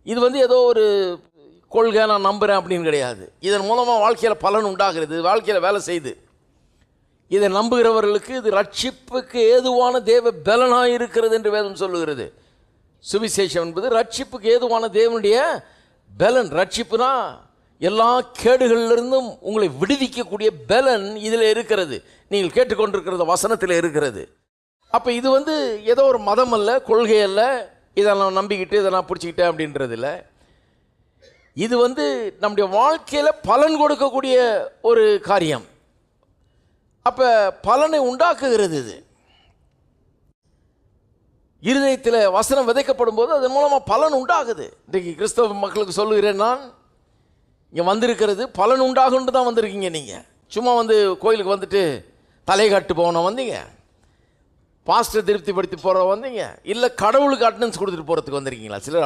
இது ஏதோ ஒரு கொள்கை நான் நம்புகிறேன் அப்படின்னு கிடையாது. இதன் மூலமாக வாழ்க்கையில் பலன் உண்டாகிறது, வாழ்க்கையில் வேலை செய்யுது. இதை நம்புகிறவர்களுக்கு இது ரட்சிப்புக்கு ஏதுவான தேவ பலனாக இருக்கிறது என்று வேதம் சொல்லுகிறது. சுவிசேஷம் என்பது ரட்சிப்புக்கு ஏதுவான தேவனுடைய பலன். ரட்சிப்புனா எல்லா கேடுகளிலிருந்தும் உங்களை விடுவிக்கக்கூடிய பலன் இதில் இருக்கிறது. நீங்கள் கேட்டுக்கொண்டிருக்கிறது வசனத்தில் இருக்கிறது. அப்போ இது ஏதோ ஒரு மதம் அல்ல, கொள்கை அல்ல, இதை நான் நம்பிக்கிட்டு இதை நான் பிடிச்சிக்கிட்டேன் அப்படின்றது இல்லை. இது நம்முடைய வாழ்க்கையில் பலன் கொடுக்கக்கூடிய ஒரு காரியம். அப்போ பலனை உண்டாக்குகிறது. இது இருதயத்தில் வசனம் விதைக்கப்படும் போது அதன் மூலமாக பலன் உண்டாகுது. இன்றைக்கு கிறிஸ்தவ மக்களுக்கு சொல்லுகிறேன், நான் இங்கே வந்திருக்கிறது பலன் உண்டாகுன்னு தான் வந்திருக்கீங்க. நீங்கள் சும்மா கோயிலுக்கு வந்துட்டு தலை காட்டு போகணும் வந்தீங்க, பாஸ்டர் திருப்திப்படுத்தி போகிற வந்தீங்க, இல்லை கடவுளுக்கு அட்டண்டன்ஸ் கொடுத்துட்டு போகிறதுக்கு வந்திருக்கீங்களா? சிலர்